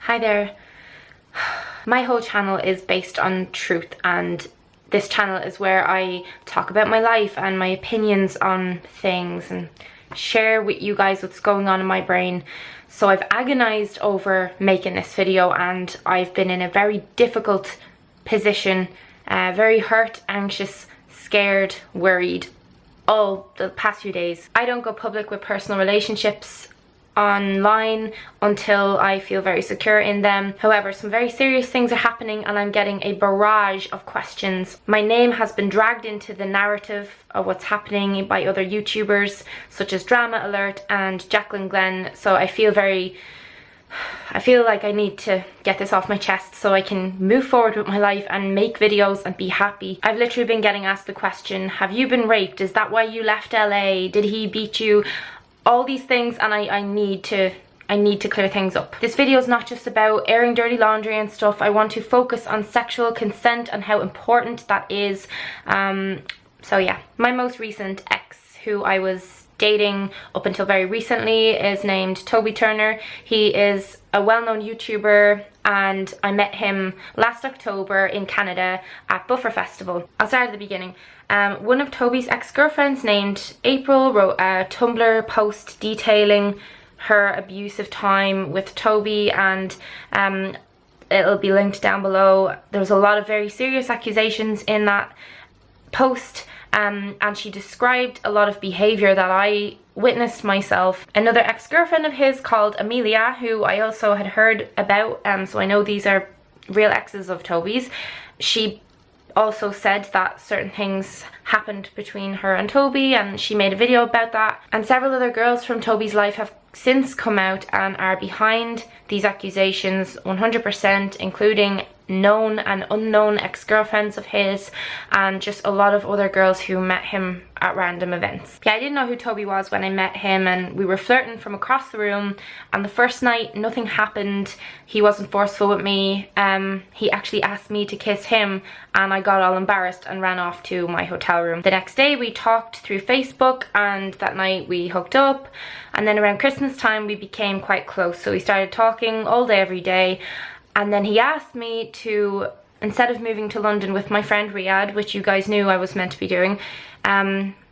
Hi there. My whole channel is based on truth, and this channel is where I talk about my life and my opinions on things and share with you guys what's going on in my brain. So I've agonized over making this video, and I've been in a very difficult position, very hurt, anxious, scared, worried all the past few days. I don't go public with personal relationships online until I feel very secure in them. However, some very serious things are happening and I'm getting a barrage of questions. My name has been dragged into the narrative of what's happening by other YouTubers such as Drama Alert and Jacqueline Glenn, so I feel like I need to get this off my chest so I can move forward with my life and make videos and be happy. I've literally been getting asked the question, have you been raped? Is that why you left LA? Did he beat you? All these things, and I need to clear things up. This video is not just about airing dirty laundry and stuff. I want to focus on sexual consent and how important that is. So yeah, my most recent ex, who I was dating up until very recently, is named Toby Turner. He is a well-known YouTuber, and I met him last October in Canada at Buffer Festival. I'll start at the beginning. One of Toby's ex-girlfriends named April wrote a Tumblr post detailing her abusive time with Toby, and it'll be linked down below. There was a lot of very serious accusations in that post, and she described a lot of behaviour that I witnessed myself. Another ex-girlfriend of his called Amelia, who I also had heard about, so I know these are real exes of Toby's. She also said that certain things happened between her and Toby, and she made a video about that. And several other girls from Toby's life have since come out and are behind these accusations 100%, including known and unknown ex-girlfriends of his, and just a lot of other girls who met him at random events. Yeah, I didn't know who Toby was when I met him, and we were flirting from across the room, and the first night nothing happened. He wasn't forceful with me. He actually asked me to kiss him, and I got all embarrassed and ran off to my hotel room. The next day we talked through Facebook, and that night we hooked up, and then around Christmas time we became quite close, so we started talking all day every day. And then he asked me to, instead of moving to London with my friend Riyadh, which you guys knew I was meant to be doing,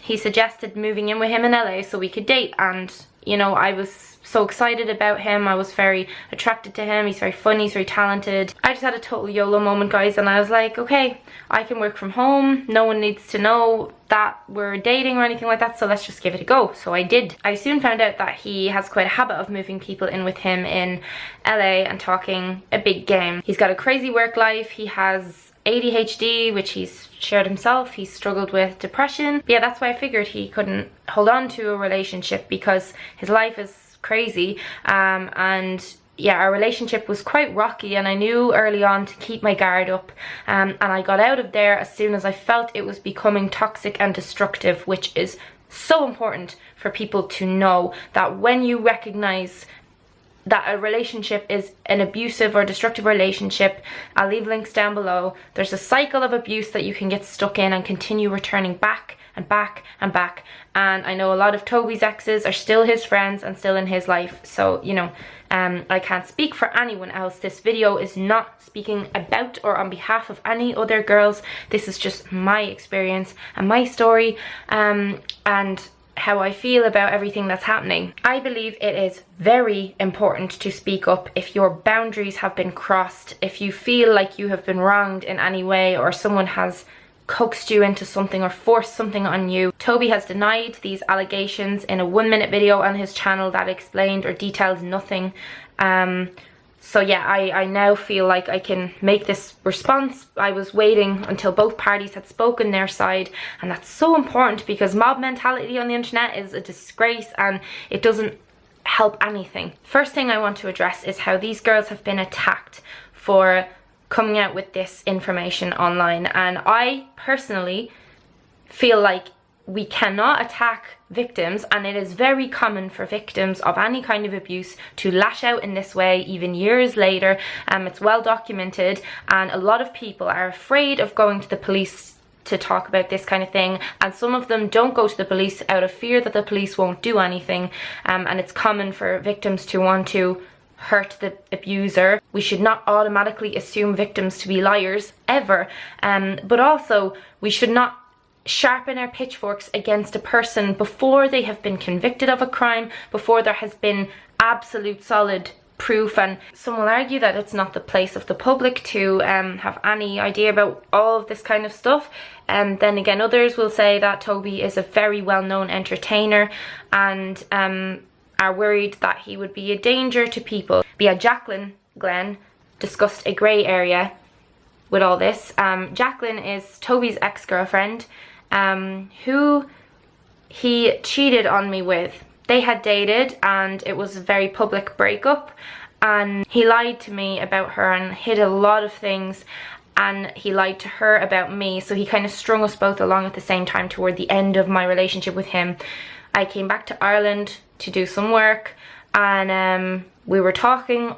he suggested moving in with him in LA so we could date. And, you know, I was so excited about him. I was very attracted to him. He's very funny, he's very talented. I just had a total YOLO moment, guys, and I was like, okay, I can work from home. No one needs to know that we're dating or anything like that, so let's just give it a go. So I did. I soon found out that he has quite a habit of moving people in with him in LA and talking a big game. He's got a crazy work life. He has ADHD, which he's shared himself. He's struggled with depression. But yeah, that's why I figured he couldn't hold on to a relationship, because his life is crazy. And yeah, our relationship was quite rocky, and I knew early on to keep my guard up, and I got out of there as soon as I felt it was becoming toxic and destructive, which is so important for people to know, that when you recognize that a relationship is an abusive or destructive relationship, I'll leave links down below. There's a cycle of abuse that you can get stuck in and continue returning back and back and back. And I know a lot of Toby's exes are still his friends and still in his life, so you know, I can't speak for anyone else. This video is not speaking about or on behalf of any other girls. This is just my experience and my story, and how I feel about everything that's happening. I believe it is very important to speak up if your boundaries have been crossed, if you feel like you have been wronged in any way, or someone has coaxed you into something or forced something on you. Toby has denied these allegations in a 1-minute video on his channel that explained or detailed nothing. So yeah, I now feel like I can make this response. I was waiting until both parties had spoken their side, and that's so important because mob mentality on the internet is a disgrace and it doesn't help anything. First thing I want to address is how these girls have been attacked for coming out with this information online, and I personally feel like we cannot attack victims, and it is very common for victims of any kind of abuse to lash out in this way even years later. It's well documented, and a lot of people are afraid of going to the police to talk about this kind of thing, and some of them don't go to the police out of fear that the police won't do anything, and it's common for victims to want to hurt the abuser. We should not automatically assume victims to be liars, ever. But also, we should not sharpen our pitchforks against a person before they have been convicted of a crime, before there has been absolute solid proof. And some will argue that it's not the place of the public to have any idea about all of this kind of stuff. And then again, others will say that Toby is a very well-known entertainer and are worried that he would be a danger to people. But yeah, Jacqueline Glenn discussed a grey area with all this. Jacqueline is Toby's ex-girlfriend, who he cheated on me with. They had dated and it was a very public breakup, and he lied to me about her and hid a lot of things, and he lied to her about me. So he kind of strung us both along at the same time toward the end of my relationship with him. I came back to Ireland to do some work, and we were talking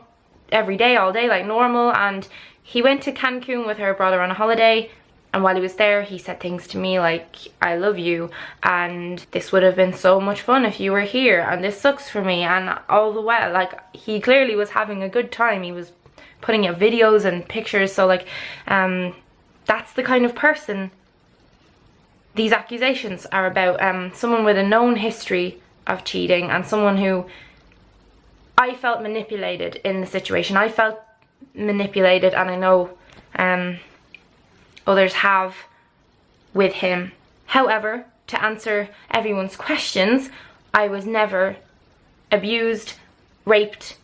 every day, all day, like normal, and he went to Cancun with her, brought her on a holiday. And while he was there, he said things to me like, I love you, and this would have been so much fun if you were here, and this sucks for me. And all the while, like, he clearly was having a good time. He was putting out videos and pictures. So like, that's the kind of person these accusations are about. Someone with a known history of cheating, and someone who I felt manipulated in the situation. I felt manipulated, and I know others have with him. However, to answer everyone's questions, I was never abused, raped,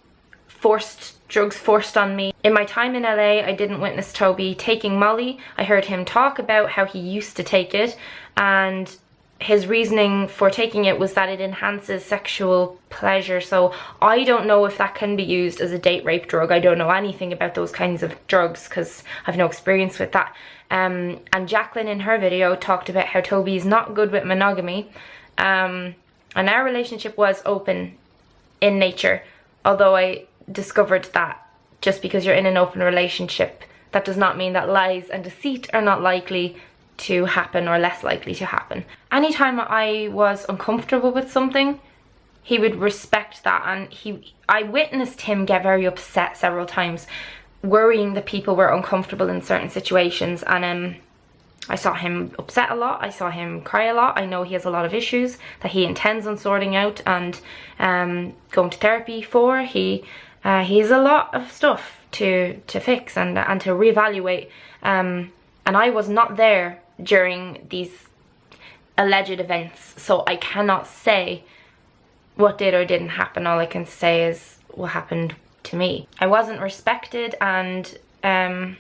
drugs forced on me. In my time in LA, I didn't witness Toby taking Molly. I heard him talk about how he used to take it, and his reasoning for taking it was that it enhances sexual pleasure. So I don't know if that can be used as a date rape drug. I don't know anything about those kinds of drugs because I've no experience with that. And Jacqueline in her video talked about how Toby is not good with monogamy. And our relationship was open in nature, although I discovered that just because you're in an open relationship, that does not mean that lies and deceit are not likely to happen or less likely to happen. Anytime I was uncomfortable with something, he would respect that, and I witnessed him get very upset several times, worrying that people were uncomfortable in certain situations. And I saw him upset a lot, I saw him cry a lot. I know he has a lot of issues that he intends on sorting out and going to therapy for. He has a lot of stuff to fix and to reevaluate, and I was not there during these alleged events, so I cannot say what did or didn't happen. All I can say is what happened to me. I wasn't respected, and I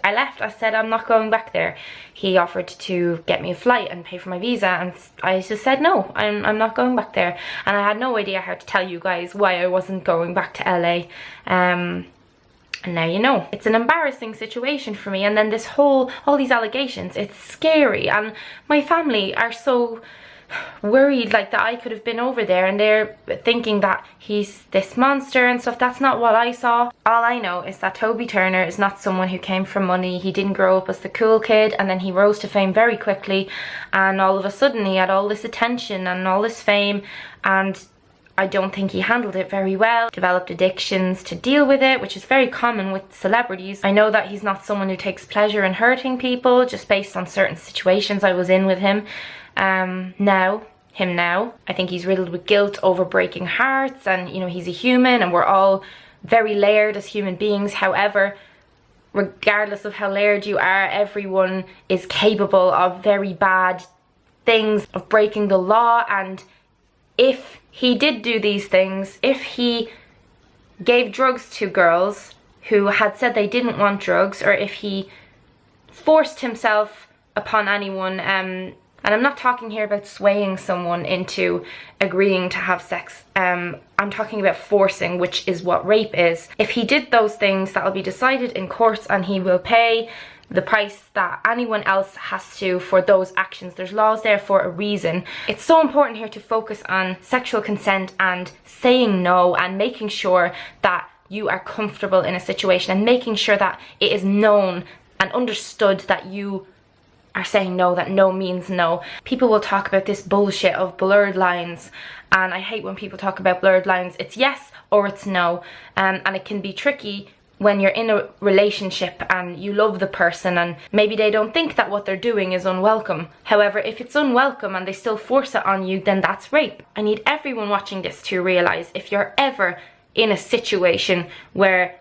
left. I said I'm not going back there. He offered to get me a flight and pay for my visa, and I just said no, I'm not going back there. And I had no idea how to tell you guys why I wasn't going back to LA. And now you know. It's an embarrassing situation for me, and then all these allegations, it's scary, and my family are so worried like that I could have been over there, and they're thinking that he's this monster and stuff. That's not what I saw. All I know is that Toby Turner is not someone who came from money. He didn't grow up as the cool kid, and then he rose to fame very quickly, and all of a sudden he had all this attention and all this fame, and I don't think he handled it very well. Developed addictions to deal with it, which is very common with celebrities. I know that he's not someone who takes pleasure in hurting people, just based on certain situations I was in with him. Now, I think he's riddled with guilt over breaking hearts, and you know, he's a human and we're all very layered as human beings. However, regardless of how layered you are, everyone is capable of very bad things, of breaking the law. And if he did do these things, if he gave drugs to girls who had said they didn't want drugs, or if he forced himself upon anyone, and I'm not talking here about swaying someone into agreeing to have sex, I'm talking about forcing, which is what rape is. If he did those things, that'll be decided in courts, and he will pay the price that anyone else has to for those actions. There's laws there for a reason. It's so important here to focus on sexual consent and saying no, and making sure that you are comfortable in a situation, and making sure that it is known and understood that you are saying no, that no means no. People will talk about this bullshit of blurred lines, and I hate when people talk about blurred lines. It's yes or it's no, and it can be tricky when you're in a relationship and you love the person and maybe they don't think that what they're doing is unwelcome. However, if it's unwelcome and they still force it on you, then that's rape. I need everyone watching this to realize, if you're ever in a situation where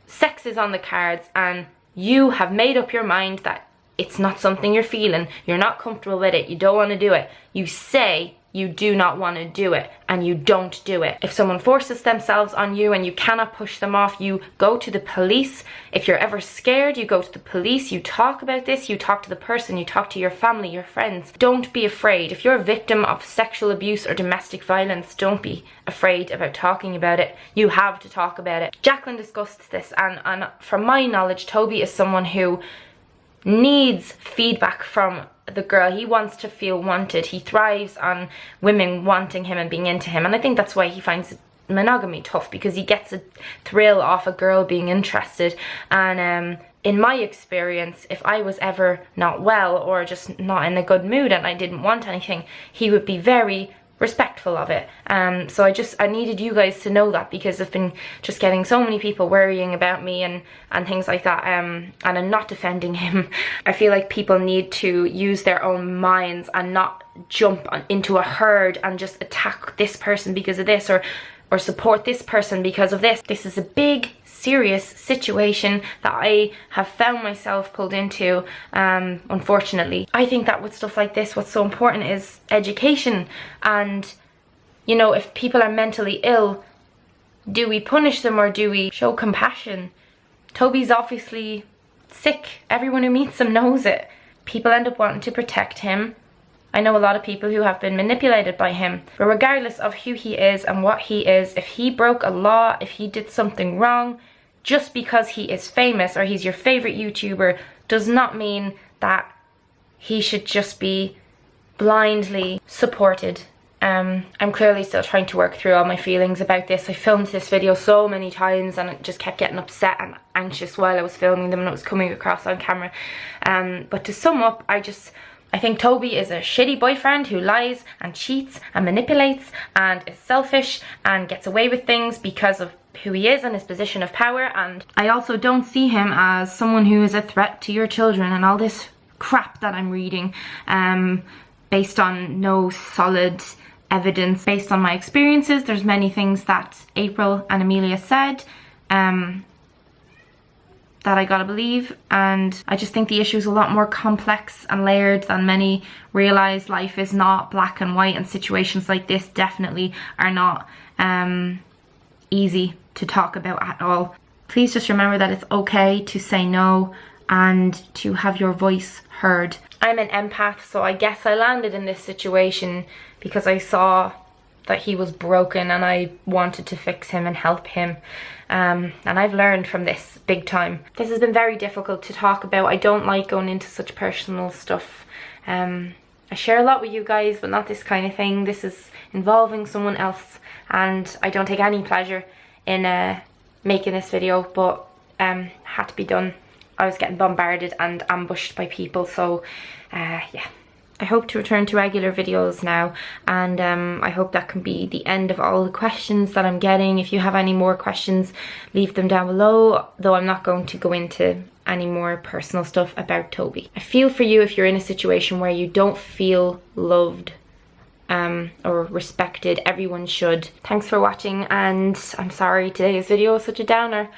sex is on the cards and you have made up your mind that it's not something you're feeling, you're not comfortable with it, you don't want to do it, you say you do not want to do it and you don't do it. If someone forces themselves on you and you cannot push them off, you go to the police. If you're ever scared, you go to the police, you talk about this, you talk to the person, you talk to your family, your friends. Don't be afraid. If you're a victim of sexual abuse or domestic violence, don't be afraid about talking about it. You have to talk about it. Jacqueline discussed this, and from my knowledge, Toby is someone who needs feedback from the girl. He wants to feel wanted. He thrives on women wanting him and being into him, and I think that's why he finds monogamy tough, because he gets a thrill off a girl being interested. And in my experience, if I was ever not well or just not in a good mood and I didn't want anything, he would be very respectful of it. So I needed you guys to know that, because I've been just getting so many people worrying about me and things like that, and I'm not defending him. I feel like people need to use their own minds and not jump into a herd and just attack this person because of this, or support this person because of this. This is a big, serious situation that I have found myself pulled into, unfortunately. I think that with stuff like this, what's so important is education. And, you know, if people are mentally ill, do we punish them or do we show compassion? Toby's obviously sick. Everyone who meets him knows it. People end up wanting to protect him. I know a lot of people who have been manipulated by him. But regardless of who he is and what he is, if he broke a law, if he did something wrong, just because he is famous or he's your favorite YouTuber does not mean that he should just be blindly supported. I'm clearly still trying to work through all my feelings about this. I filmed this video so many times and it just kept getting upset and anxious while I was filming them and it was coming across on camera. But to sum up, I think Toby is a shitty boyfriend who lies and cheats and manipulates and is selfish and gets away with things because of who he is and his position of power. And I also don't see him as someone who is a threat to your children and all this crap that I'm reading, based on no solid evidence. Based on my experiences, there's many things that April and Amelia said that I gotta believe, and I just think the issue is a lot more complex and layered than many realize. Life is not black and white, and situations like this definitely are not easy to talk about at all. Please just remember that it's okay to say no and to have your voice heard. I'm an empath, so I guess I landed in this situation because I saw that he was broken and I wanted to fix him and help him. And I've learned from this big time. This has been very difficult to talk about. I don't like going into such personal stuff. I share a lot with you guys, but not this kind of thing. This is involving someone else, and I don't take any pleasure in making this video, but had to be done. I was getting bombarded and ambushed by people, so yeah. I hope to return to regular videos now, and I hope that can be the end of all the questions that I'm getting. If you have any more questions, leave them down below, though I'm not going to go into any more personal stuff about Toby. I feel for you if you're in a situation where you don't feel loved or respected. Everyone should. Thanks for watching, and I'm sorry today's video was such a downer.